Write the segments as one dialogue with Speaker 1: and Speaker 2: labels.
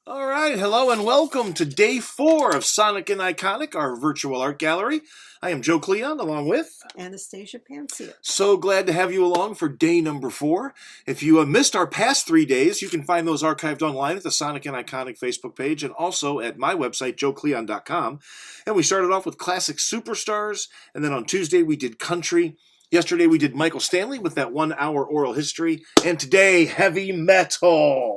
Speaker 1: All right, hello and welcome to day 4 of Sonic and Iconic, our virtual art gallery. I am Joe Kleon, along with
Speaker 2: Anastasia Pantsios.
Speaker 1: So glad to have you along for day number 4. If you missed our past 3 days, you can find those archived online at the Sonic and Iconic Facebook page and also at my website, joekleon.com. And we started off with classic superstars, and then on Tuesday we did country. Yesterday we did Michael Stanley with that 1-hour oral history, and today heavy metal.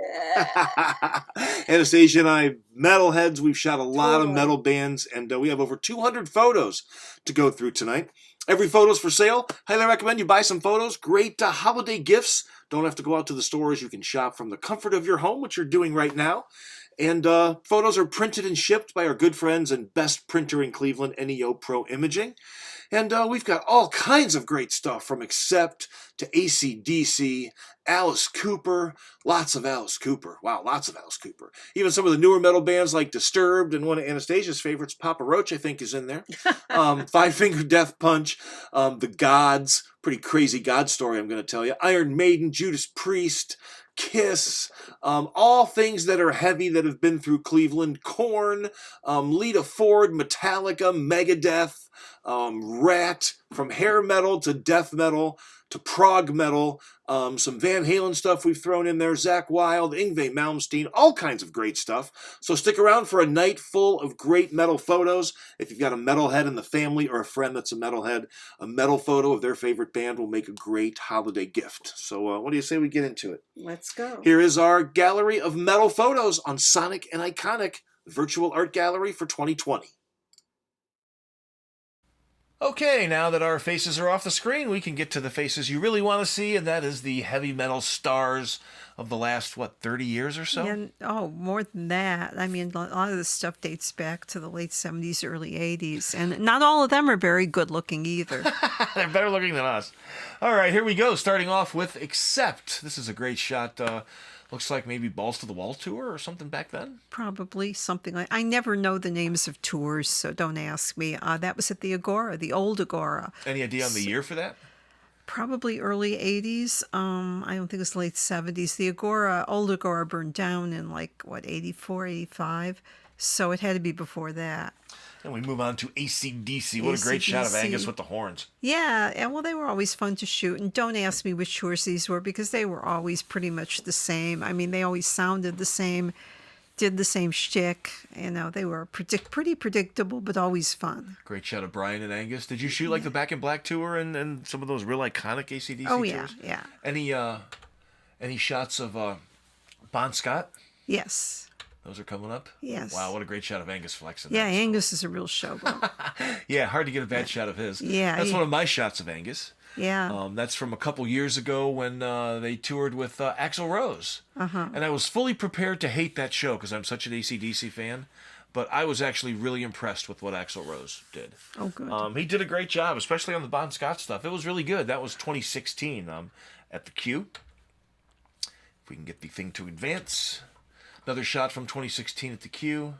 Speaker 1: Anastasia and I, metalheads, we've shot a lot of metal bands, and we have over 200 photos to go through tonight. Every photo's for sale. Highly recommend you buy some photos. Great holiday gifts. Don't have to go out to the stores. You can shop from the comfort of your home, which you're doing right now. And photos are printed and shipped by our good friends and best printer in Cleveland, NEO Pro Imaging. And we've got all kinds of great stuff, from Accept to AC/DC, Alice Cooper, lots of Alice Cooper. Wow, lots of Alice Cooper. Even some of the newer metal bands like Disturbed, and one of Anastasia's favorites, Papa Roach, I think, is in there. Five Finger Death Punch, The Gods, pretty crazy God story I'm going to tell you. Iron Maiden, Judas Priest, Kiss, all things that are heavy that have been through Cleveland. Korn, Lita Ford, Metallica, Megadeth, Rat, from hair metal to death metal to prog metal, some Van Halen stuff we've thrown in there, Zakk Wilde, Yngwie Malmsteen, all kinds of great stuff. So stick around for a night full of great metal photos. If you've got a metalhead in the family or a friend that's a metalhead, a metal photo of their favorite band will make a great holiday gift. So what do you say we get into it?
Speaker 2: Let's go.
Speaker 1: Here is our gallery of metal photos on Sonic and Iconic Virtual Art Gallery for 2020. Okay, now that our faces are off the screen, we can get to the faces you really want to see, and that is the heavy metal stars of the last, 30 years or so?
Speaker 2: Yeah, more than that. I mean, a lot of this stuff dates back to the late 70s, early 80s, and not all of them are very good looking either.
Speaker 1: They're better looking than us. All right, here we go, starting off with Accept. This is a great shot. Looks like maybe Balls to the Wall tour or something back then?
Speaker 2: Probably something like... I never know the names of tours, so don't ask me. That was at the Agora, the old Agora.
Speaker 1: Any idea on the year for that?
Speaker 2: Probably early 80s. I don't think it was late 70s. The Agora, old Agora burned down in 84, 85. So it had to be before that.
Speaker 1: And we move on to AC/DC. What a great shot of Angus with the horns.
Speaker 2: Yeah, and well, they were always fun to shoot. And don't ask me which tours these were, because they were always pretty much the same. I mean, they always sounded the same, did the same shtick. You know, they were pretty predictable, but always fun.
Speaker 1: Great shot of Brian and Angus. Did you shoot like the Back in Black tour and some of those real iconic AC/DC tours?
Speaker 2: Oh, yeah, yeah.
Speaker 1: Any shots of Bon Scott?
Speaker 2: Yes.
Speaker 1: Those are coming up?
Speaker 2: Yes.
Speaker 1: Wow, what a great shot of Angus flexing.
Speaker 2: Yeah, Angus is a real showboat.
Speaker 1: Yeah, hard to get a bad shot of his.
Speaker 2: Yeah.
Speaker 1: That's one of my shots of Angus.
Speaker 2: Yeah.
Speaker 1: That's from a couple years ago when they toured with Axl Rose.
Speaker 2: Uh-huh.
Speaker 1: And I was fully prepared to hate that show because I'm such an AC/DC fan. But I was actually really impressed with what Axl Rose did.
Speaker 2: Oh, good.
Speaker 1: He did a great job, especially on the Bon Scott stuff. It was really good. That was 2016 at the Q. If we can get the thing to advance. Another shot from 2016 at the Q.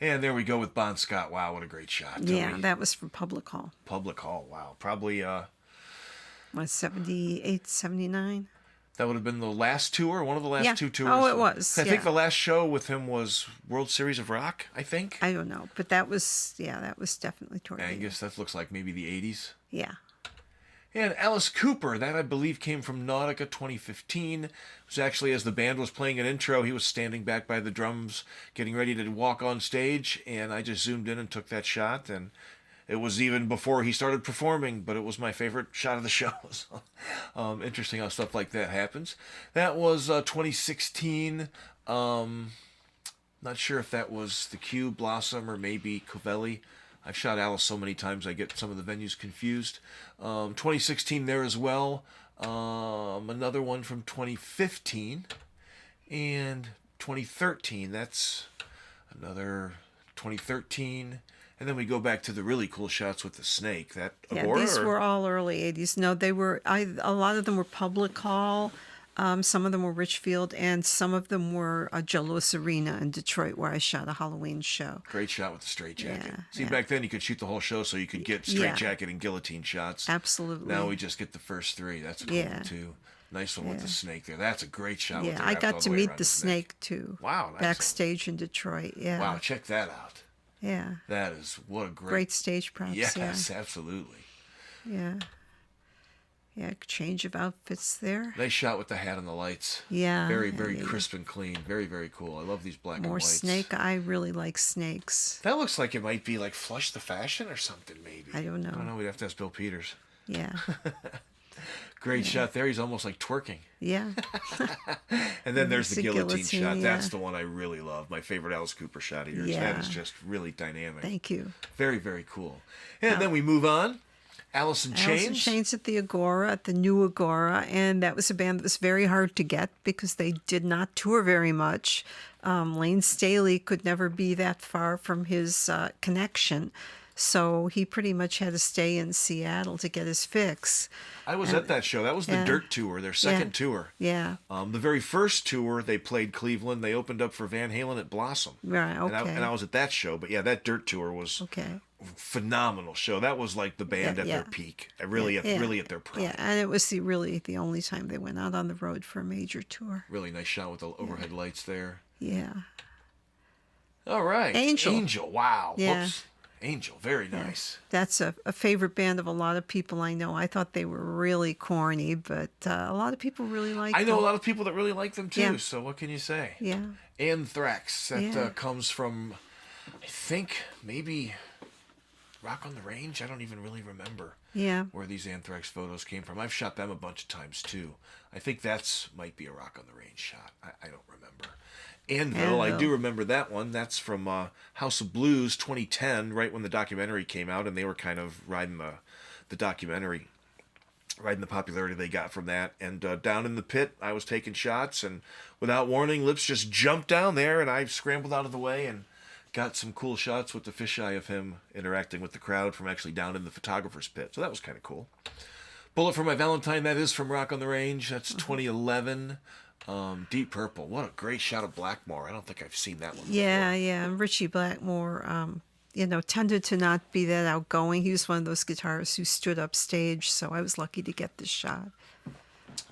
Speaker 1: And there we go with Bon Scott. Wow, what a great shot.
Speaker 2: Yeah, that was from Public Hall.
Speaker 1: Public Hall, wow. Probably...
Speaker 2: 78, 79?
Speaker 1: That would have been the last tour, one of the last two tours.
Speaker 2: Oh, it was.
Speaker 1: I think the last show with him was World Series of Rock, I think.
Speaker 2: I don't know, but that was definitely toward
Speaker 1: Angus, that looks like maybe the 80s.
Speaker 2: Yeah.
Speaker 1: And Alice Cooper, that I believe came from Nautica 2015. It was actually as the band was playing an intro, he was standing back by the drums, getting ready to walk on stage, and I just zoomed in and took that shot, and it was even before he started performing, but it was my favorite shot of the show. So, interesting how stuff like that happens. That was 2016. Not sure if that was the Q, Blossom, or maybe Covelli. I've shot Alice so many times I get some of the venues confused. 2016 there as well. Another one from 2015. And 2013, that's another 2013. And then we go back to the really cool shots with the snake. That Agora?
Speaker 2: Yeah, these were all early 80s. No, they were, a lot of them were Public Hall. Some of them were Richfield, and some of them were Joe Louis Arena in Detroit, where I shot a Halloween show.
Speaker 1: Great shot with the straitjacket.
Speaker 2: Yeah,
Speaker 1: See, back then you could shoot the whole show, so you could get straitjacket and guillotine shots.
Speaker 2: Absolutely.
Speaker 1: Now we just get the first three. That's cool, too. Nice one with the snake there. That's a great shot.
Speaker 2: Yeah,
Speaker 1: with the
Speaker 2: I
Speaker 1: raft
Speaker 2: got
Speaker 1: all
Speaker 2: to
Speaker 1: way
Speaker 2: meet
Speaker 1: around
Speaker 2: the
Speaker 1: his
Speaker 2: snake
Speaker 1: neck.
Speaker 2: too.
Speaker 1: Wow, nice.
Speaker 2: Backstage in Detroit. Yeah.
Speaker 1: Wow, check that out.
Speaker 2: Yeah.
Speaker 1: That is what a
Speaker 2: Great stage props.
Speaker 1: Yes, absolutely.
Speaker 2: Yeah. Yeah, change of outfits there.
Speaker 1: Nice shot with the hat and the lights.
Speaker 2: Yeah.
Speaker 1: Very, very crisp and clean. Very, very cool. I love these black and
Speaker 2: More
Speaker 1: whites.
Speaker 2: snake. I really like snakes.
Speaker 1: That looks like it might be like Flush the Fashion or something, maybe.
Speaker 2: I don't know.
Speaker 1: I don't know. We'd have to ask Bill Peters.
Speaker 2: Yeah.
Speaker 1: Great shot there. He's almost like twerking.
Speaker 2: Yeah.
Speaker 1: And then there's the guillotine shot.
Speaker 2: yeah.
Speaker 1: That's the one I really love. My favorite Alice Cooper shot of yours.
Speaker 2: Yeah.
Speaker 1: That is just really dynamic.
Speaker 2: Thank you.
Speaker 1: Very, very cool. And then we move on. Allison Chains.
Speaker 2: Allison Chains at the Agora, at the new Agora, and that was a band that was very hard to get because they did not tour very much. Lane Staley could never be that far from his connection, so he pretty much had to stay in Seattle to get his fix.
Speaker 1: I was at that show. That was the Dirt Tour, their second tour.
Speaker 2: Yeah.
Speaker 1: The very first tour, they played Cleveland. They opened up for Van Halen at Blossom.
Speaker 2: Right, okay.
Speaker 1: And I was at that show. But yeah, that Dirt Tour was phenomenal show. That was like the band at their peak. Really at their prime.
Speaker 2: Yeah, and it was really the only time they went out on the road for a major tour.
Speaker 1: Really nice shot with the overhead lights there.
Speaker 2: Yeah.
Speaker 1: All right. Angel. Wow.
Speaker 2: Yeah.
Speaker 1: Whoops. Angel. Very nice.
Speaker 2: That's a favorite band of a lot of people I know. I thought they were really corny, but a lot of people really like them.
Speaker 1: I know a lot of people that really like them too,
Speaker 2: Yeah.
Speaker 1: so what can you say?
Speaker 2: Yeah.
Speaker 1: Anthrax. That comes from, I think, maybe Rock on the Range. I don't even really remember where these Anthrax photos came from. I've shot them a bunch of times too. I think that's might be a Rock on the Range shot. I don't remember. Anvil, I do remember that one. That's from House of Blues 2010, right when the documentary came out, and they were kind of riding the documentary, riding the popularity they got from that. And down in the pit, I was taking shots, and without warning, Lips just jumped down there, and I scrambled out of the way and got some cool shots with the fisheye of him interacting with the crowd from actually down in the photographer's pit. So that was kind of cool. Bullet for My Valentine, that is from Rock on the Range. That's 2011. Deep Purple. What a great shot of Blackmore. I don't think I've seen that one before.
Speaker 2: Yeah. Richie Blackmore, tended to not be that outgoing. He was one of those guitarists who stood up stage, so I was lucky to get this shot.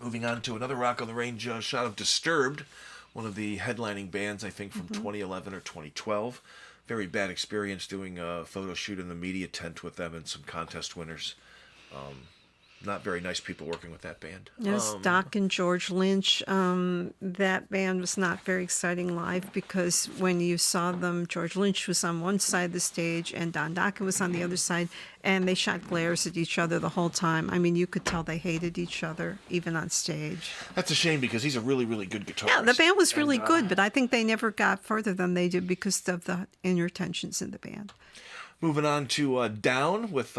Speaker 1: Moving on to another Rock on the Range shot of Disturbed, one of the headlining bands, I think, from 2011 or 2012. Very bad experience doing a photo shoot in the media tent with them and some contest winners. Not very nice people working with that band.
Speaker 2: Yes, Doc and George Lynch. That band was not very exciting live because when you saw them, George Lynch was on one side of the stage and Don Dokken was on the other side, and they shot glares at each other the whole time. I mean, you could tell they hated each other, even on stage.
Speaker 1: That's a shame because he's a really, really good guitarist.
Speaker 2: Yeah, the band was really good, but I think they never got further than they did because of the inner tensions in the band.
Speaker 1: Moving on to Down with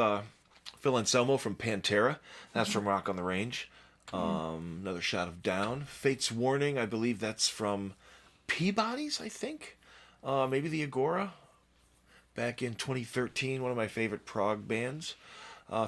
Speaker 1: Phil Anselmo from Pantera. That's from Rock on the Range. Another shot of Down. Fate's Warning, I believe that's from Peabody's, I think. Maybe the Agora. Back in 2013, one of my favorite prog bands.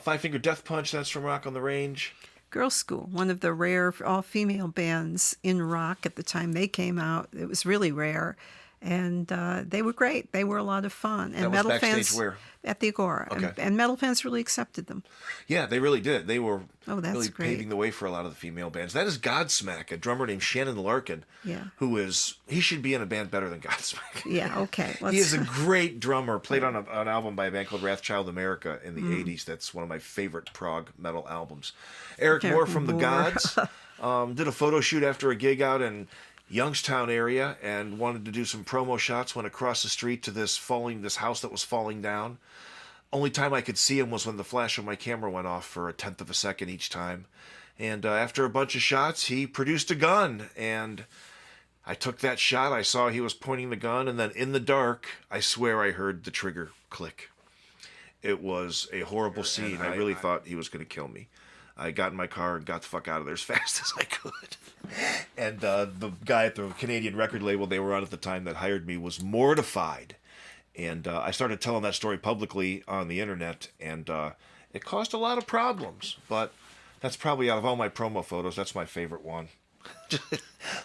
Speaker 1: Five Finger Death Punch, that's from Rock on the Range.
Speaker 2: Girl School, one of the rare all-female bands in rock at the time they came out. It was really rare. And they were great. They were a lot of fun. And
Speaker 1: that was
Speaker 2: metal
Speaker 1: backstage
Speaker 2: fans
Speaker 1: where?
Speaker 2: At the Agora.
Speaker 1: Okay.
Speaker 2: And metal fans really accepted them.
Speaker 1: Yeah, they really did. They were
Speaker 2: that's
Speaker 1: really
Speaker 2: great.
Speaker 1: paving the way for a lot of the female bands. That is Godsmack, a drummer named Shannon Larkin.
Speaker 2: Yeah.
Speaker 1: He should be in a band better than Godsmack.
Speaker 2: Yeah, okay.
Speaker 1: He is a great drummer. Played on an album by a band called Wrathchild America in the 80s. That's one of my favorite prog metal albums. Eric Moore from The Gods did a photo shoot after a gig out in Youngstown area and wanted to do some promo shots. Went across the street to this house that was falling down. Only time I could see him was when the flash of my camera went off for a tenth of a second each time. And after a bunch of shots, he produced a gun. And I took that shot. I saw he was pointing the gun. And then in the dark, I swear I heard the trigger click. It was a horrible scene. I really thought he was going to kill me. I got in my car and got the fuck out of there as fast as I could. And the guy at the Canadian record label they were on at the time that hired me was mortified. And I started telling that story publicly on the internet, and it caused a lot of problems. But that's probably, out of all my promo photos, that's my favorite one.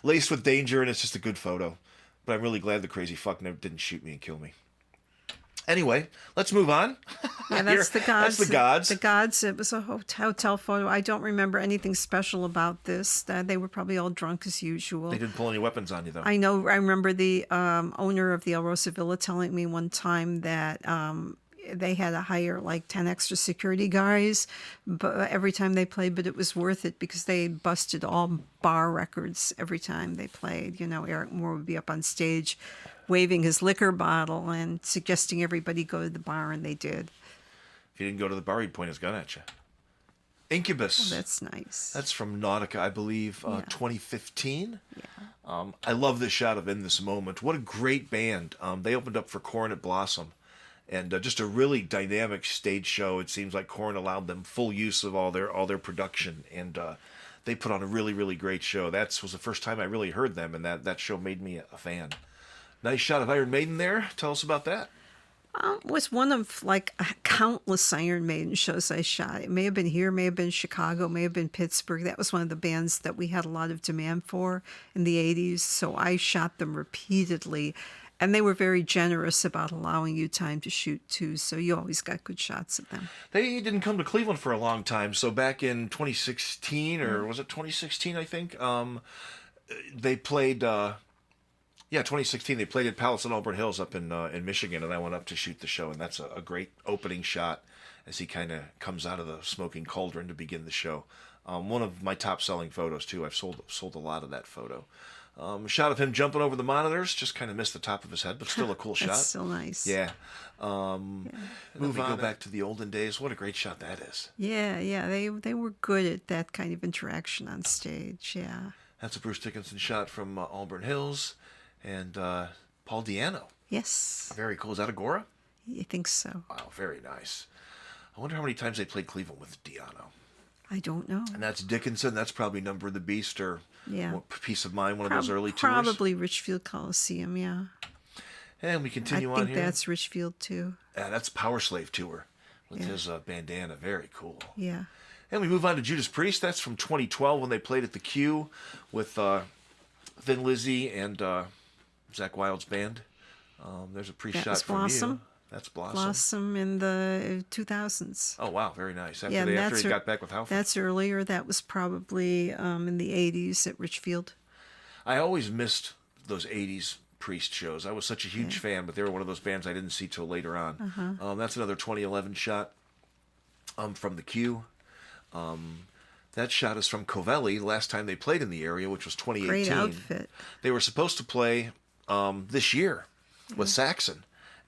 Speaker 1: Laced with danger, and it's just a good photo. But I'm really glad the crazy fuck didn't shoot me and kill me. Anyway, let's move on.
Speaker 2: Yeah, that's the gods.
Speaker 1: That's the gods.
Speaker 2: The gods. It was a hotel photo. I don't remember anything special about this. They were probably all drunk as usual.
Speaker 1: They didn't pull any weapons on you, though.
Speaker 2: I know. I remember the owner of the El Rosa Villa telling me one time that they had to hire like 10 extra security guys every time they played, but it was worth it because they busted all bar records every time they played. You know, Eric Moore would be up on stage waving his liquor bottle and suggesting everybody go to the bar, and they did.
Speaker 1: If he didn't go to the bar, he'd point his gun at you. Incubus.
Speaker 2: Oh, that's nice.
Speaker 1: That's from Nautica, I believe, 2015.
Speaker 2: Yeah.
Speaker 1: I love this shot of In This Moment. What a great band. They opened up for Korn at Blossom. And just a really dynamic stage show. It seems like Korn allowed them full use of all their production. And they put on a really, really great show. That was the first time I really heard them, and that show made me a fan. Nice shot of Iron Maiden there. Tell us about that.
Speaker 2: Was one of like countless Iron Maiden shows I shot. It may have been here, may have been Chicago, may have been Pittsburgh. That was one of the bands that we had a lot of demand for in the 80s. So I shot them repeatedly. And they were very generous about allowing you time to shoot too. So you always got good shots of them.
Speaker 1: They didn't come to Cleveland for a long time. So back in 2016, or was it 2016, I think, they played... 2016, they played at Palace in Auburn Hills up in Michigan, and I went up to shoot the show, and that's a great opening shot as he kind of comes out of the smoking cauldron to begin the show. One of my top-selling photos, too. I've sold a lot of that photo. A shot of him jumping over the monitors, just kind of missed the top of his head, but still a cool shot.
Speaker 2: That's still nice.
Speaker 1: Yeah. Move on. Go back to the olden days. What a great shot that is.
Speaker 2: Yeah. They were good at that kind of interaction on stage, yeah.
Speaker 1: That's a Bruce Dickinson shot from Auburn Hills. And Paul Di'Anno.
Speaker 2: Yes.
Speaker 1: Very cool. Is that Agora?
Speaker 2: I think so.
Speaker 1: Wow, very nice. I wonder how many times they played Cleveland with Di'Anno.
Speaker 2: I don't know.
Speaker 1: And that's Dickinson. That's probably Number of the Beast or Peace of Mind, one of those early tours.
Speaker 2: Probably Richfield Coliseum, yeah.
Speaker 1: And we continue on here.
Speaker 2: I think that's Richfield, too.
Speaker 1: Yeah, that's Power Slave Tour with his bandana. Very cool.
Speaker 2: Yeah.
Speaker 1: And we move on to Judas Priest. That's from 2012 when they played at the Q with Thin Lizzy and... Zakk Wylde's band. There's a pre-shot from
Speaker 2: Blossom.
Speaker 1: you. That's Blossom.
Speaker 2: Blossom in the 2000s.
Speaker 1: Oh, wow. Very nice. After he got back with Halford.
Speaker 2: That's earlier. That was probably in the 80s at Richfield.
Speaker 1: I always missed those 80s Priest shows. I was such a huge fan, but they were one of those bands I didn't see till later on. That's another 2011 shot from the Q. That shot is from Covelli, last time they played in the area, which was 2018.
Speaker 2: Great outfit.
Speaker 1: They were supposed to play this year with Saxon,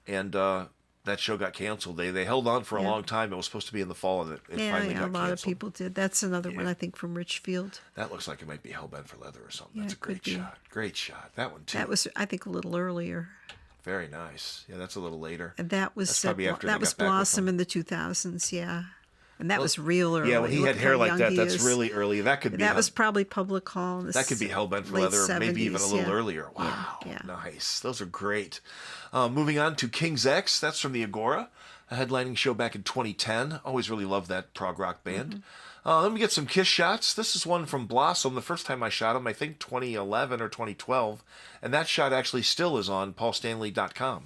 Speaker 1: and that show got canceled. They held on for a long time. It was supposed to be in the fall, and it finally got canceled.
Speaker 2: A lot of people did. That's another one, I think, from Richfield.
Speaker 1: That looks like it might be Hellbent for Leather or something.
Speaker 2: Yeah,
Speaker 1: that's a great shot. Great shot. That one, too.
Speaker 2: That was, I think, a little earlier.
Speaker 1: Very nice. Yeah, that's a little later.
Speaker 2: And that was
Speaker 1: probably after
Speaker 2: that was Blossom in the 2000s, yeah. And that was real early.
Speaker 1: Yeah, when he had hair like that, that's really early. That
Speaker 2: was probably Public Hall.
Speaker 1: That could be Hellbent for Leather,
Speaker 2: 70s,
Speaker 1: maybe even a little earlier. Wow, nice. Those are great. Moving on to King's X. That's from the Agora, a headlining show back in 2010. Always really loved that prog rock band. Let me get some Kiss shots. This is one from Blossom. The first time I shot him, I think 2011 or 2012. And that shot actually still is on paulstanley.com.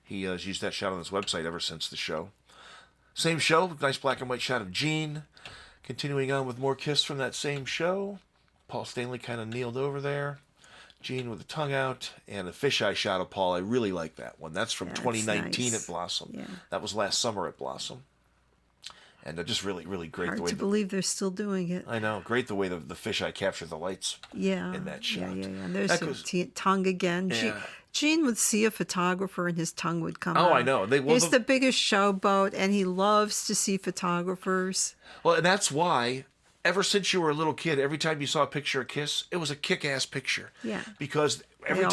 Speaker 1: He has used that shot on his website ever since the show. Same show, nice black and white shot of Gene. Continuing on with more Kiss from that same show. Paul Stanley kind of kneeled over there. Gene with the tongue out. And a fisheye shot of Paul. I really like that one. That's from 2019 at Blossom. Yeah. That was last summer at Blossom. And just really, really great.
Speaker 2: Hard to believe they're still doing it.
Speaker 1: I know. Great the way the fisheye captured the lights in that shot.
Speaker 2: Yeah. There's tongue again.
Speaker 1: Yeah.
Speaker 2: Gene would see a photographer and his tongue would come out.
Speaker 1: Oh, I know.
Speaker 2: He's the biggest showboat, and he loves to see photographers.
Speaker 1: Well, and that's why, ever since you were a little kid, every time you saw a picture of Kiss, it was a kick-ass picture.
Speaker 2: Yeah.
Speaker 1: Because every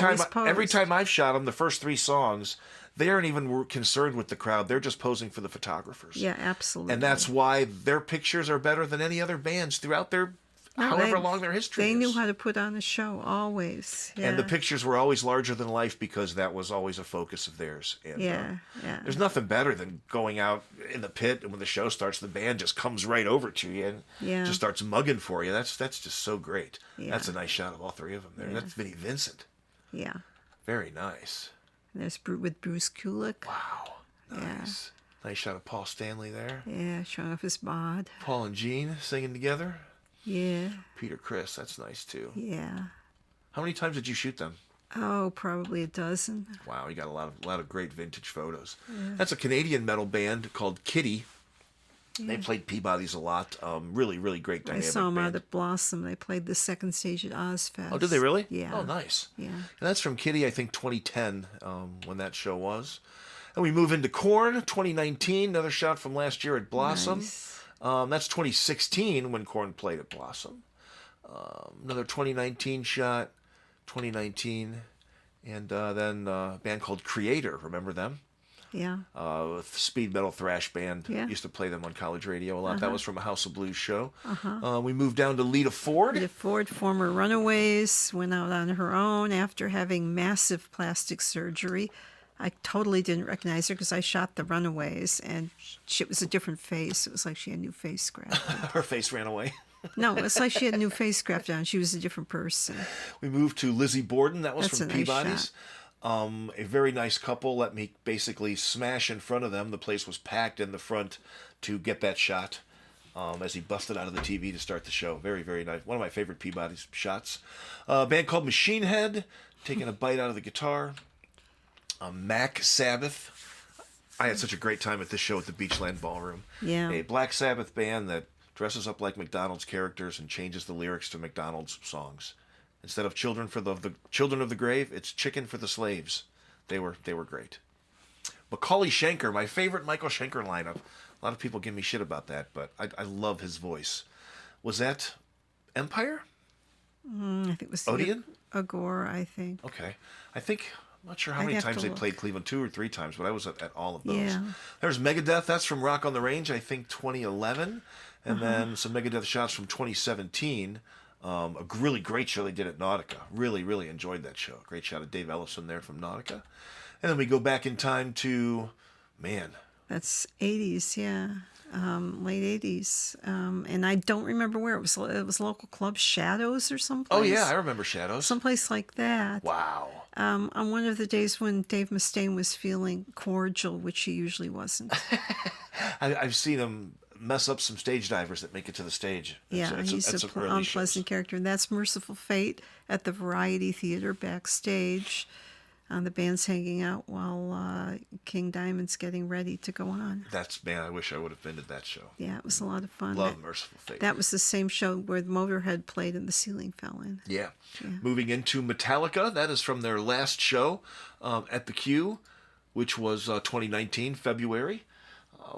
Speaker 1: time I've shot them, the first 3 songs, they aren't even concerned with the crowd. They're just posing for the photographers.
Speaker 2: Yeah, absolutely.
Speaker 1: And that's why their pictures are better than any other bands throughout their... however long their history is.
Speaker 2: They knew how to put on a show, always. Yeah.
Speaker 1: And the pictures were always larger than life because that was always a focus of theirs. And, there's nothing better than going out in the pit, and when the show starts, the band just comes right over to you and just starts mugging for you. That's just so great. Yeah. That's a nice shot of all 3 of them there. Yeah. That's Vinnie Vincent.
Speaker 2: Yeah.
Speaker 1: Very nice.
Speaker 2: And there's with Bruce Kulick.
Speaker 1: Wow. Nice. Nice shot of Paul Stanley there.
Speaker 2: Yeah, showing off his bod.
Speaker 1: Paul and Gene singing together.
Speaker 2: Yeah.
Speaker 1: Peter Criss, that's nice too.
Speaker 2: Yeah.
Speaker 1: How many times did you shoot them?
Speaker 2: Oh, probably a dozen.
Speaker 1: Wow, you got a lot of great vintage photos. Yeah. That's a Canadian metal band called Kitty. Yeah. They played Peabody's a lot. Really, really great dynamic
Speaker 2: I saw them
Speaker 1: band.
Speaker 2: out at Blossom. They played the second stage at Ozfest.
Speaker 1: Oh, did they really?
Speaker 2: Yeah.
Speaker 1: Oh, nice.
Speaker 2: Yeah.
Speaker 1: And that's from Kitty, I think 2010, when that show was. And we move into Korn, 2019, another shot from last year at Blossom. Nice. That's 2016 when Korn played at Blossom. Another 2019 shot, 2019. And then a band called Creator, remember them?
Speaker 2: Yeah.
Speaker 1: Speed metal thrash band.
Speaker 2: Yeah.
Speaker 1: Used to play them on college radio a lot. That was from a House of Blues show. We moved down to Lita Ford.
Speaker 2: Lita Ford, former Runaways, went out on her own after having massive plastic surgery. I totally didn't recognize her because I shot the Runaways, and it was a different face. It was like she had a new face grafted.
Speaker 1: Her face ran away.
Speaker 2: No, it's like she had a new face grafted on. She was a different person.
Speaker 1: We moved to Lizzie Borden. That was
Speaker 2: That's
Speaker 1: from
Speaker 2: a nice
Speaker 1: Peabody's. A very nice couple. Let me basically smash in front of them. The place was packed in the front to get that shot as he busted out of the TV to start the show. Very, very nice. One of my favorite Peabody's shots. A band called Machine Head, taking a bite out of the guitar. Mac Sabbath. I had such a great time at this show at the Beachland Ballroom.
Speaker 2: Yeah.
Speaker 1: A Black Sabbath band that dresses up like McDonald's characters and changes the lyrics to McDonald's songs. Instead of children for the children of the grave, it's chicken for the slaves. They were great. Macaulay Shanker, my favorite Michael Shanker lineup. A lot of people give me shit about that, but I love his voice. Was that Empire?
Speaker 2: I think it was
Speaker 1: Odeon?
Speaker 2: Agora, I think.
Speaker 1: Okay. I'm not sure how many times they played Cleveland, 2 or 3 times, but I was at all of those.
Speaker 2: Yeah.
Speaker 1: There's Megadeth, that's from Rock on the Range, I think 2011. And then some Megadeth shots from 2017. A really great show they did at Nautica. Really, really enjoyed that show. Great shot of Dave Ellison there from Nautica. And then we go back in time to,
Speaker 2: that's 80s, yeah. Late 80s. And I don't remember where. It was local club, Shadows or someplace.
Speaker 1: Oh, yeah, I remember Shadows.
Speaker 2: Someplace like that.
Speaker 1: Wow.
Speaker 2: On one of the days when Dave Mustaine was feeling cordial, which he usually wasn't.
Speaker 1: I've seen him mess up some stage divers that make it to the stage.
Speaker 2: Yeah, he's an unpleasant character. And that's Merciful Fate at the Variety Theater backstage. The band's hanging out while King Diamond's getting ready to go on.
Speaker 1: I wish I would have been to that show.
Speaker 2: Yeah, it was a lot of fun.
Speaker 1: Love Merciful Fate.
Speaker 2: That was the same show where Motorhead played and the ceiling fell in.
Speaker 1: Yeah. Moving into Metallica, that is from their last show at the Q, which was 2019, February.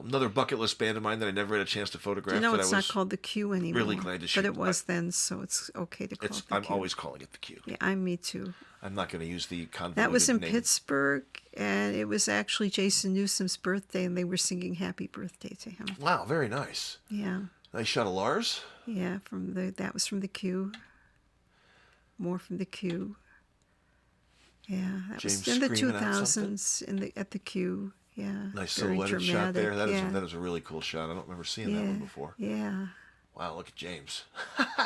Speaker 1: Another bucket list band of mine that I never had a chance to photograph.
Speaker 2: You know, it's not called the Q anymore.
Speaker 1: Really glad to shoot.
Speaker 2: But it was then, so it's okay to call it the Q.
Speaker 1: I'm always calling it the Q.
Speaker 2: Yeah, me too.
Speaker 1: I'm not going to use the convoluted
Speaker 2: That was in
Speaker 1: name.
Speaker 2: Pittsburgh, and it was actually Jason Newsom's birthday, and they were singing Happy Birthday to him.
Speaker 1: Wow, very nice.
Speaker 2: Yeah.
Speaker 1: Nice shot of Lars.
Speaker 2: Yeah, that was from the Q. More from the Q. Yeah, that
Speaker 1: James
Speaker 2: was in the
Speaker 1: screaming out
Speaker 2: 2000s at the Q. Yeah.
Speaker 1: Nice
Speaker 2: very
Speaker 1: silhouetted shot there.
Speaker 2: dramatic,
Speaker 1: That is a really cool shot. I don't remember seeing that one before.
Speaker 2: Yeah.
Speaker 1: Wow, look at James.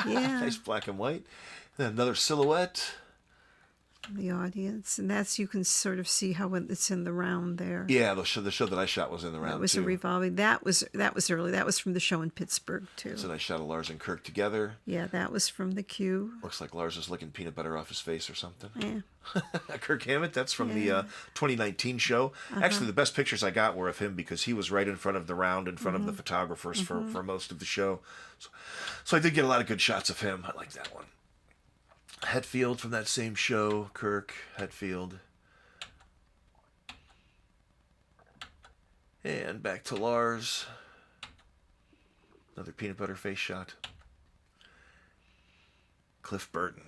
Speaker 2: Yeah.
Speaker 1: Nice black and white. Then another silhouette.
Speaker 2: The audience, and you can sort of see how it's in the round there.
Speaker 1: Yeah, the show that I shot was in the round.
Speaker 2: That was
Speaker 1: too.
Speaker 2: a revolving. That was early. That was from the show in Pittsburgh too.
Speaker 1: It's a nice shot of Lars and Kirk together.
Speaker 2: Yeah, that was from the Q.
Speaker 1: Looks like Lars is licking peanut butter off his face or something.
Speaker 2: Yeah.
Speaker 1: Kirk Hammett, that's from the 2019 show. Actually, the best pictures I got were of him because he was right in front of the round, in front of the photographers for most of the show. So I did get a lot of good shots of him. I like that one. Hetfield from that same show. Kirk, Hetfield. And back to Lars. Another peanut butter face shot. Cliff Burton.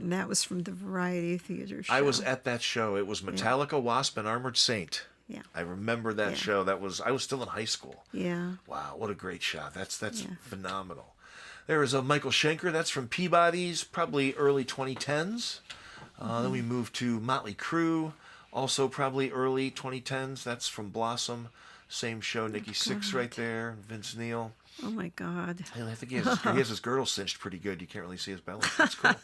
Speaker 2: That was from the Variety Theater show.
Speaker 1: I was at that show. It was Metallica, Wasp, and Armored Saint.
Speaker 2: Yeah.
Speaker 1: I remember that show. I was still in high school.
Speaker 2: Yeah.
Speaker 1: Wow, what a great shot. That's phenomenal. There is a Michael Shanker. That's from Peabody's, probably early 2010s. Then we move to Motley Crue, also probably early 2010s. That's from Blossom. Same show, Nikki Sixx right there, Vince Neil.
Speaker 2: Oh my God.
Speaker 1: And I think he has his girdle cinched pretty good. You can't really see his belly. That's cool.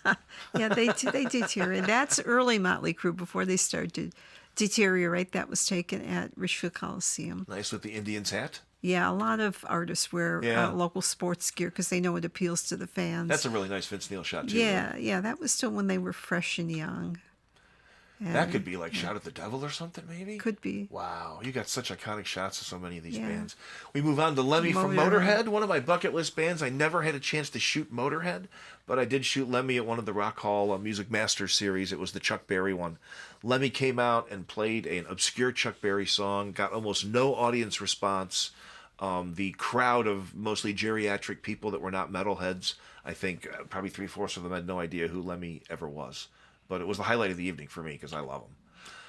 Speaker 2: Yeah, they did here. And that's early Motley Crue before they started Deteriorate, that was taken at Richfield Coliseum.
Speaker 1: Nice with the Indians hat.
Speaker 2: Yeah, a lot of artists wear local sports gear because they know it appeals to the fans.
Speaker 1: That's a really nice Vince Neil shot, too.
Speaker 2: Yeah, that was still when they were fresh and young. And
Speaker 1: that could be like Shout at the Devil or something, maybe?
Speaker 2: Could be.
Speaker 1: Wow, you got such iconic shots of so many of these bands. We move on to Lemmy from
Speaker 2: Motorhead.
Speaker 1: Motorhead, one of my bucket list bands. I never had a chance to shoot Motorhead, but I did shoot Lemmy at one of the Rock Hall Music Masters series. It was the Chuck Berry one. Lemmy came out and played an obscure Chuck Berry song, got almost no audience response. The crowd of mostly geriatric people that were not metalheads, I think probably 3/4 of them had no idea who Lemmy ever was. But it was the highlight of the evening for me because I love them.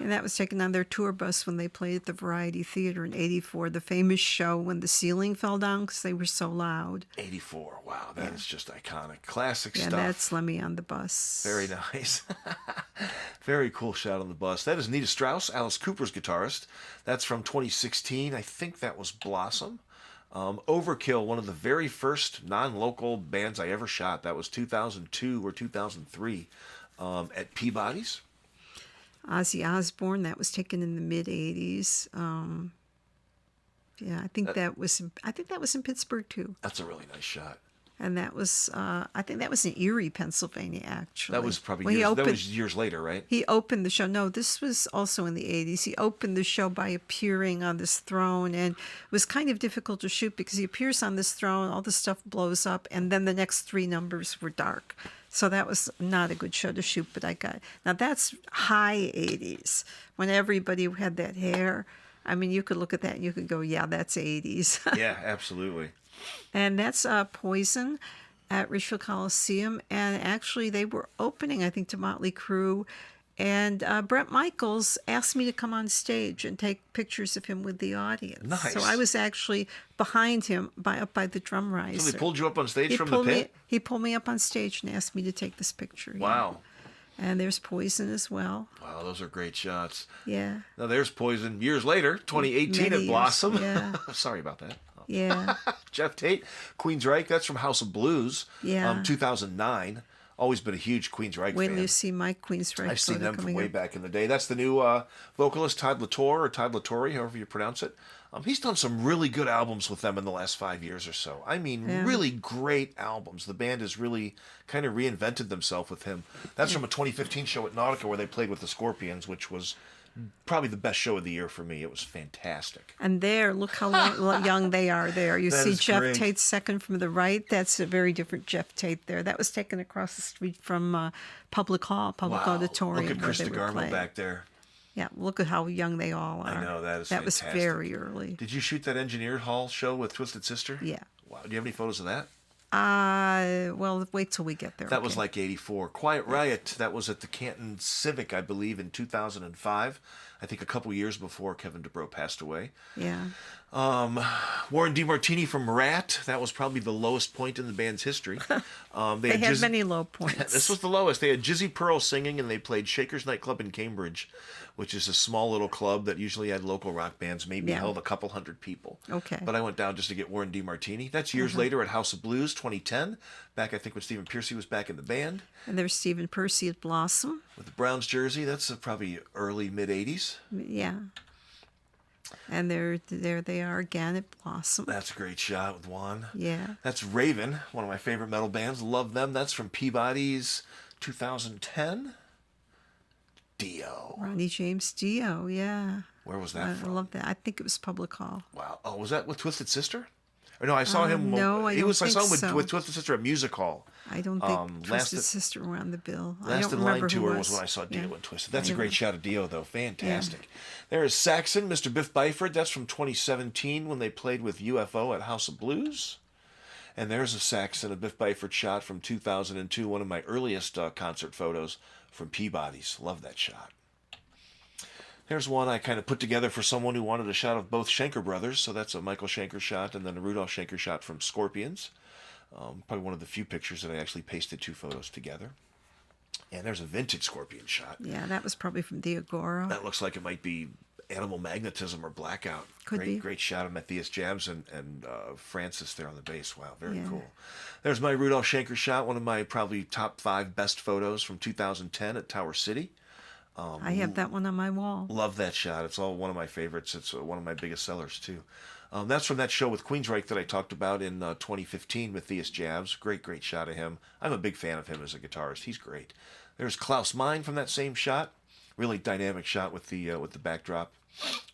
Speaker 2: And that was taken on their tour bus when they played at the Variety Theater in '84, the famous show when the ceiling fell down because they were so loud.
Speaker 1: '84, wow, that is just iconic. Classic stuff.
Speaker 2: Yeah, that's Lemmy on the bus.
Speaker 1: Very nice. Very cool shot on the bus. That is Nita Strauss, Alice Cooper's guitarist. That's from 2016. I think that was Blossom. Overkill, one of the very first non-local bands I ever shot. That was 2002 or 2003 at Peabody's.
Speaker 2: Ozzy Osbourne, that was taken in the mid '80s. I think that was in Pittsburgh too.
Speaker 1: That's a really nice shot.
Speaker 2: And that was I think that was in Erie, Pennsylvania, actually.
Speaker 1: That was probably that was years later, right?
Speaker 2: He opened the show. No, this was also in the '80s. He opened the show by appearing on this throne, and it was kind of difficult to shoot because he appears on this throne, all the stuff blows up, and then the next 3 numbers were dark. So that was not a good show to shoot, but I got... Now, that's high '80s, when everybody had that hair. I mean, you could look at that and you could go, yeah, that's '80s.
Speaker 1: Yeah, absolutely.
Speaker 2: And that's Poison at Richfield Coliseum. And actually, they were opening, I think, to Motley Crue. And Brett Michaels asked me to come on stage and take pictures of him with the audience.
Speaker 1: Nice.
Speaker 2: So I was actually behind him, up by the drum riser.
Speaker 1: So they pulled you up on stage from the pit?
Speaker 2: He pulled me up on stage and asked me to take this picture.
Speaker 1: Wow.
Speaker 2: Yeah. And there's Poison as well.
Speaker 1: Wow, those are great shots.
Speaker 2: Yeah.
Speaker 1: Now there's Poison years later, 2018 at Blossom.
Speaker 2: Yeah.
Speaker 1: Sorry about that.
Speaker 2: Yeah.
Speaker 1: Jeff Tate, Queensryche, that's from House of Blues.
Speaker 2: Yeah.
Speaker 1: 2009. Always been a huge Queensryche fan.
Speaker 2: When you see Mike Queensryche.
Speaker 1: I've seen them from way back in the day. That's the new vocalist, Todd Latour, or Todd Latore, however you pronounce it. He's done some really good albums with them in the last 5 years or so. I mean, really great albums. The band has really kind of reinvented themselves with him. That's from a 2015 show at Nautica where they played with the Scorpions, which was probably the best show of the year for me. It was fantastic.
Speaker 2: And there, look how young they are there. You see Jeff
Speaker 1: great.
Speaker 2: Tate second from the right. That's a very different Jeff Tate there. That was taken across the street from Public Auditorium.
Speaker 1: Look at Chris DeGarmo back there.
Speaker 2: Yeah, look at how young they all are.
Speaker 1: I know, that is
Speaker 2: That
Speaker 1: fantastic.
Speaker 2: was very early.
Speaker 1: Did you shoot that Engineer Hall show with Twisted Sister?
Speaker 2: Yeah.
Speaker 1: Wow. Do you have any photos of that?
Speaker 2: Well, wait till we get there.
Speaker 1: That was like '84. Quiet Riot, that was at the Canton Civic, I believe, in 2005. I think a couple years before Kevin DuBrow passed away.
Speaker 2: Yeah.
Speaker 1: Warren DeMartini from Rat, that was probably the lowest point in the band's history.
Speaker 2: They had many low points.
Speaker 1: This was the lowest. They had Jizzy Pearl singing, and they played Shaker's Nightclub in Cambridge, which is a small little club that usually had local rock bands, maybe held a couple hundred people.
Speaker 2: Okay.
Speaker 1: But I went down just to get Warren DeMartini. That's years later at House of Blues, 2010. Back, I think, when Stephen Pearcy was back in the band.
Speaker 2: And there's Stephen Pearcy at Blossom.
Speaker 1: With the Browns jersey, that's probably early, mid-'80s.
Speaker 2: Yeah. And there they are again at Blossom.
Speaker 1: That's a great shot with Juan.
Speaker 2: Yeah.
Speaker 1: That's Raven, one of my favorite metal bands. Love them. That's from Peabody's 2010. Dio.
Speaker 2: Ronnie James Dio, yeah.
Speaker 1: Where was that from?
Speaker 2: I love that. I think it was Public Hall.
Speaker 1: Wow. Oh, was that with Twisted Sister? Or no, I saw him.
Speaker 2: No, I don't
Speaker 1: I saw him
Speaker 2: think so.
Speaker 1: with Twisted Sister at Music Hall.
Speaker 2: I don't think Twisted Sister were on the bill. I
Speaker 1: Last
Speaker 2: don't
Speaker 1: in
Speaker 2: remember
Speaker 1: Line
Speaker 2: who
Speaker 1: tour
Speaker 2: was
Speaker 1: when I saw Dio and Twisted. That's
Speaker 2: I
Speaker 1: a great
Speaker 2: know.
Speaker 1: shot of Dio, though. Fantastic. There is Saxon, Mr. Biff Byford. That's from 2017 when they played with UFO at House of Blues. And there's a Saxon, a Biff Byford shot from 2002, one of my earliest concert photos from Peabody's. Love that shot. There's one I kind of put together for someone who wanted a shot of both Shanker brothers. So that's a Michael Shanker shot and then a Rudolph Shanker shot from Scorpions. Probably one of the few pictures that I actually pasted 2 photos together. And there's a vintage Scorpion shot.
Speaker 2: Yeah, that was probably from the Agora.
Speaker 1: That looks like it might be Animal Magnetism or Blackout.
Speaker 2: Could be.
Speaker 1: Great shot of Matthias Jabs and Francis there on the bass. Wow, very cool. There's my Rudolph Shanker shot, one of my probably top 5 best photos from 2010 at Tower City.
Speaker 2: I have that one on my wall.
Speaker 1: Love that shot. It's all one of my favorites. It's one of my biggest sellers, too. That's from that show with Queensryche that I talked about in 2015, Matthias Jabs. Great shot of him. I'm a big fan of him as a guitarist. He's great. There's Klaus Meine from that same shot. Really dynamic shot with the backdrop,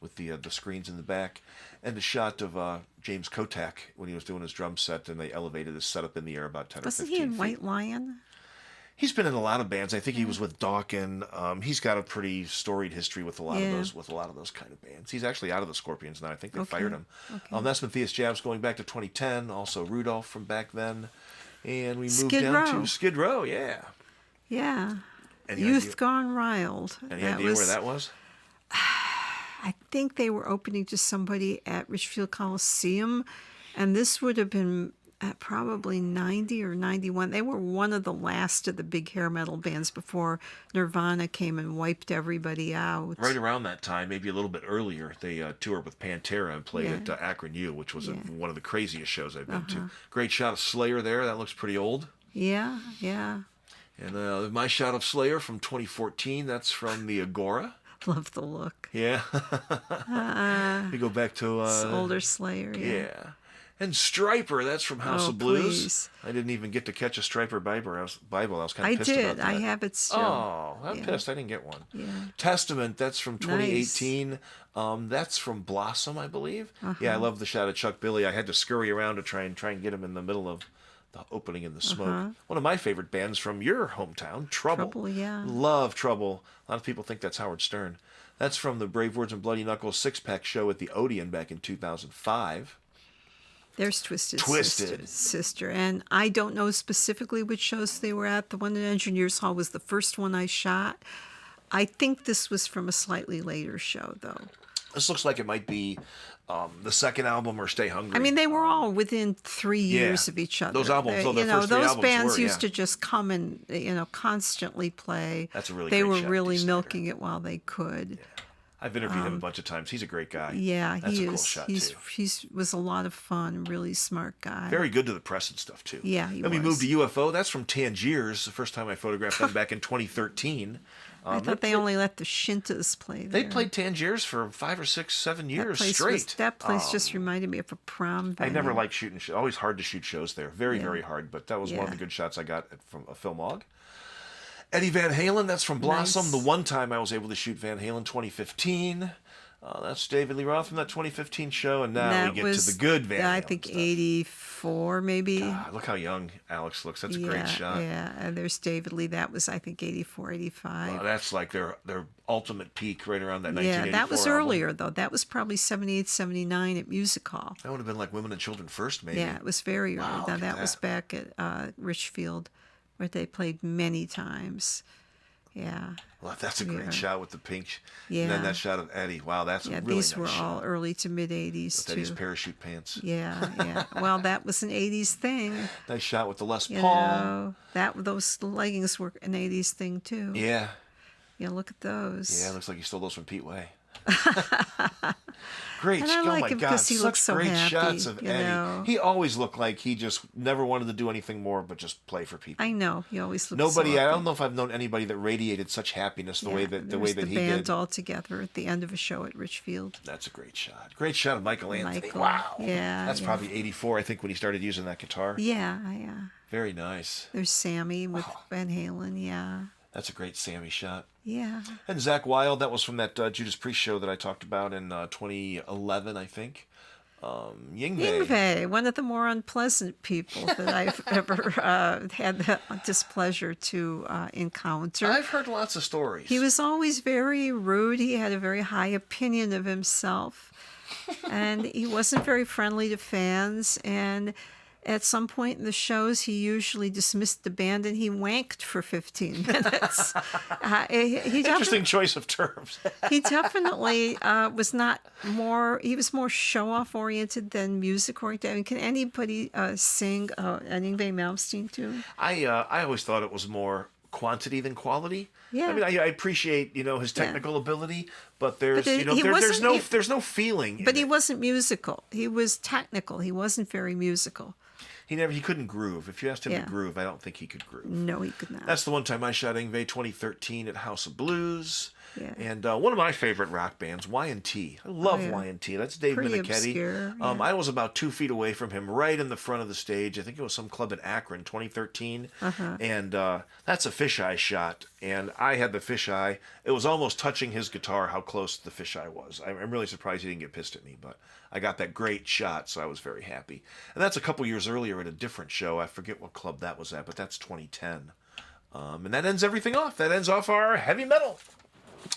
Speaker 1: with the screens in the back, and the shot of James Kotak when he was doing his drum set, and they elevated his setup in the air about 10 or 15
Speaker 2: Wasn't he in
Speaker 1: feet.
Speaker 2: White Lion?
Speaker 1: He's been in a lot of bands. I think he was with Dawkins. He's got a pretty storied history with a lot of those kind of bands. He's actually out of the Scorpions now. I think they fired him.
Speaker 2: Okay.
Speaker 1: That's Matthias Jabs going back to 2010. Also Rudolph from back then, and we moved
Speaker 2: Skid
Speaker 1: down
Speaker 2: Row.
Speaker 1: to Skid Row. Yeah.
Speaker 2: Yeah.
Speaker 1: Any
Speaker 2: Youth
Speaker 1: idea-
Speaker 2: Gone Wild.
Speaker 1: Any idea where that was?
Speaker 2: I think they were opening to somebody at Richfield Coliseum, and this would have been at probably 90 or 91. They were one of the last of the big hair metal bands before Nirvana came and wiped everybody out.
Speaker 1: Right around that time, maybe a little bit earlier, they toured with Pantera and played at Akron U, which was one of the craziest shows I've been to. Great shot of Slayer there. That looks pretty old.
Speaker 2: Yeah.
Speaker 1: And my shot of Slayer from 2014, that's from the Agora.
Speaker 2: Love the look.
Speaker 1: Yeah. We go back to...
Speaker 2: It's older Slayer,
Speaker 1: yeah. And Stryper, that's from House of Blues.
Speaker 2: Please.
Speaker 1: I didn't even get to catch a Stryper Bible. I was kind of pissed
Speaker 2: did.
Speaker 1: about that.
Speaker 2: I have it still.
Speaker 1: Oh, I'm pissed. I didn't get one.
Speaker 2: Yeah.
Speaker 1: Testament, that's from 2018. That's from Blossom, I believe. Yeah, I love the shot of Chuck Billy. I had to scurry around to try and get him in the middle of the opening in the smoke. One of my favorite bands from your hometown, Trouble.
Speaker 2: Trouble, yeah.
Speaker 1: Love Trouble. A lot of people think that's Howard Stern. That's from the Brave Words and Bloody Knuckles six-pack show at the Odeon back in 2005.
Speaker 2: There's Twisted Sister. And I don't know specifically which shows they were at. The one at Engineers Hall was the first one I shot. I think this was from a slightly later show, though.
Speaker 1: This looks like it might be the second album or Stay Hungry.
Speaker 2: I mean, they were all within 3 years of each other.
Speaker 1: Those albums, though, their first three
Speaker 2: those
Speaker 1: albums
Speaker 2: bands
Speaker 1: were,
Speaker 2: used to just come and constantly play.
Speaker 1: That's a really
Speaker 2: They
Speaker 1: great
Speaker 2: were
Speaker 1: shot,
Speaker 2: really
Speaker 1: Dee
Speaker 2: milking it while they could.
Speaker 1: Yeah. I've interviewed him a bunch of times. He's a great guy.
Speaker 2: Yeah,
Speaker 1: That's
Speaker 2: he
Speaker 1: a cool
Speaker 2: is.
Speaker 1: shot,
Speaker 2: He
Speaker 1: too.
Speaker 2: was a lot of fun. Really smart guy.
Speaker 1: Very good to the press and stuff, too.
Speaker 2: Yeah, he
Speaker 1: Then we
Speaker 2: was.
Speaker 1: moved to UFO. That's from Tangiers, the first time I photographed them back in 2013.
Speaker 2: I thought they only let the Shintas play there.
Speaker 1: They played Tangiers for 5 or 6, 7 years straight.
Speaker 2: That place just reminded me of a prom venue.
Speaker 1: I never liked shooting. Always hard to shoot shows there. Very hard. But that was one of the good shots I got from a Filmog. Eddie Van Halen. That's from Blossom.
Speaker 2: Nice.
Speaker 1: The one time I was able to shoot Van Halen, 2015. That's David Lee Roth from that 2015 show. And now we get to the good Van Halen
Speaker 2: I think
Speaker 1: stuff.
Speaker 2: 84 maybe.
Speaker 1: God, look how young Alex looks. That's a great shot.
Speaker 2: Yeah, and there's David Lee. That was, I think, 84, 85.
Speaker 1: That's like their ultimate peak right around that 1984
Speaker 2: Yeah, that was
Speaker 1: album.
Speaker 2: earlier, though. That was probably 78, 79 at Music Hall.
Speaker 1: That would have been like Women and Children First, maybe.
Speaker 2: Yeah, it was very early.
Speaker 1: Wow,
Speaker 2: Now,
Speaker 1: look at
Speaker 2: that was back at Richfield, where they played many times. Yeah.
Speaker 1: Well, that's a great shot with the pink.
Speaker 2: Yeah.
Speaker 1: And then that shot of Eddie. Wow, that's a really
Speaker 2: these
Speaker 1: nice
Speaker 2: were
Speaker 1: shot.
Speaker 2: all early to mid 80s
Speaker 1: With
Speaker 2: too.
Speaker 1: Eddie's parachute pants.
Speaker 2: Yeah. Well, that was an 80s thing.
Speaker 1: Nice shot with the Les
Speaker 2: You
Speaker 1: Paul.
Speaker 2: know, those leggings were an 80s thing too.
Speaker 1: Yeah.
Speaker 2: Yeah, look at those.
Speaker 1: Yeah, looks like he stole those from Pete Way. Great.
Speaker 2: And I
Speaker 1: Oh
Speaker 2: like
Speaker 1: my
Speaker 2: him
Speaker 1: God,
Speaker 2: 'cause he
Speaker 1: such
Speaker 2: looks so
Speaker 1: great
Speaker 2: happy,
Speaker 1: shots of
Speaker 2: you
Speaker 1: Eddie.
Speaker 2: know.
Speaker 1: He always looked like he just never wanted to do anything more but just play for people.
Speaker 2: I know. He always looks
Speaker 1: Nobody,
Speaker 2: so
Speaker 1: I
Speaker 2: happy.
Speaker 1: don't know if I've known anybody that radiated such happiness the way that
Speaker 2: there was
Speaker 1: he
Speaker 2: the band
Speaker 1: did.
Speaker 2: all together at the end of a show at Richfield.
Speaker 1: That's a great shot. Great shot of Michael Anthony.
Speaker 2: Michael,
Speaker 1: Wow.
Speaker 2: yeah,
Speaker 1: That's
Speaker 2: yeah.
Speaker 1: probably 84, I think, when he started using that guitar.
Speaker 2: Yeah.
Speaker 1: Very nice.
Speaker 2: There's Sammy with Van Halen. Yeah.
Speaker 1: That's a great Sammy shot.
Speaker 2: Yeah.
Speaker 1: And Zach Wilde, that was from that Judas Priest show that I talked about in 2011, I think. Yngwie.
Speaker 2: One of the more unpleasant people that I've ever had the displeasure to encounter.
Speaker 1: I've heard lots of stories.
Speaker 2: He was always very rude. He had a very high opinion of himself. And he wasn't very friendly to fans. And at some point in the shows, he usually dismissed the band and he wanked for 15 minutes.
Speaker 1: Interesting choice of terms.
Speaker 2: He definitely was more show-off oriented than music oriented. I mean, can anybody sing an Yngwie Malmsteen tune?
Speaker 1: I always thought it was more quantity than quality.
Speaker 2: Yeah.
Speaker 1: I mean, I appreciate, his technical ability, but there's,
Speaker 2: But
Speaker 1: there's no feeling.
Speaker 2: But he wasn't musical. He was technical. He wasn't very musical.
Speaker 1: He couldn't groove. If you asked him
Speaker 2: Yeah.
Speaker 1: to groove, I don't think he could groove.
Speaker 2: No, he could not.
Speaker 1: That's the one time I shot Yngwie 2013 at House of Blues.
Speaker 2: Yeah.
Speaker 1: And one of my favorite rock bands, Y&T. I love
Speaker 2: yeah.
Speaker 1: Y&T. That's Dave
Speaker 2: Pretty
Speaker 1: Minichetti.
Speaker 2: obscure,
Speaker 1: I was about 2 feet away from him, right in the front of the stage. I think it was some club in Akron, 2013. And that's a fisheye shot. And I had the fisheye. It was almost touching his guitar how close the fisheye was. I'm really surprised he didn't get pissed at me, but I got that great shot, so I was very happy. And that's a couple years earlier at a different show. I forget what club that was at, but that's 2010. And that ends everything off. That ends off our heavy metal.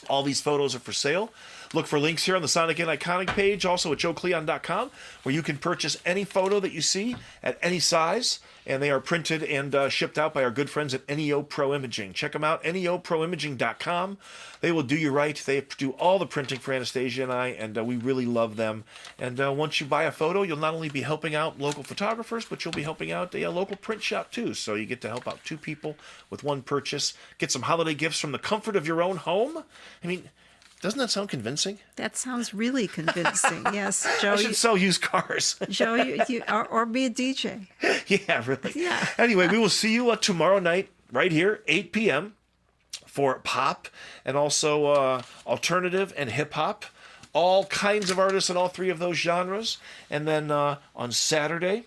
Speaker 1: All these photos are for sale. Look for links here on the Sonic and Iconic page, also at joekleon.com, where you can purchase any photo that you see at any size, and they are printed and shipped out by our good friends at NEO Pro Imaging. Check them out, neoproimaging.com. They will do you right. They do all the printing for Anastasia and I, and we really love them. And once you buy a photo, you'll not only be helping out local photographers, but you'll be helping out a local print shop too. So you get to help out 2 people with 1 purchase. Get some holiday gifts from the comfort of your own home. I mean, doesn't that sound convincing?
Speaker 2: That sounds really convincing. Yes, Joe.
Speaker 1: I should sell used cars.
Speaker 2: Joe, or be a DJ.
Speaker 1: Yeah, really.
Speaker 2: Yeah.
Speaker 1: Anyway, we will see you tomorrow night right here, 8 p.m. for pop and also alternative and hip hop. All kinds of artists in all 3 of those genres. And then on Saturday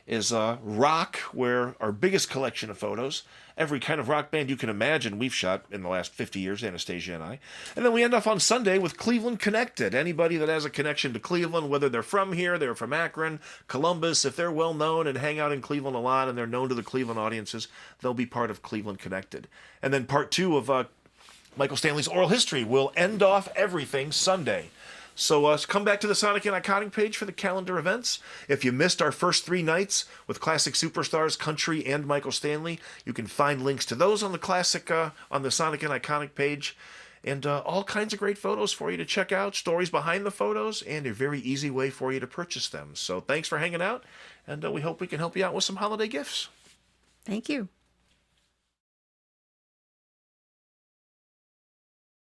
Speaker 1: is rock, where our biggest collection of photos. Every kind of rock band you can imagine we've shot in the last 50 years, Anastasia and I. And then we end off on Sunday with Cleveland Connected. Anybody that has a connection to Cleveland, whether they're from here, they're from Akron, Columbus, if they're well known and hang out in Cleveland a lot and they're known to the Cleveland audiences, they'll be part of Cleveland Connected. And then part 2 of Michael Stanley's Oral History will end off everything Sunday. So come back to the Sonic and Iconic page for the calendar events. If you missed our first 3 nights with classic superstars, country, and Michael Stanley, you can find links to those on the on the Sonic and Iconic page. And all kinds of great photos for you to check out, stories behind the photos, and a very easy way for you to purchase them. So thanks for hanging out, and we hope we can help you out with some holiday gifts.
Speaker 2: Thank you.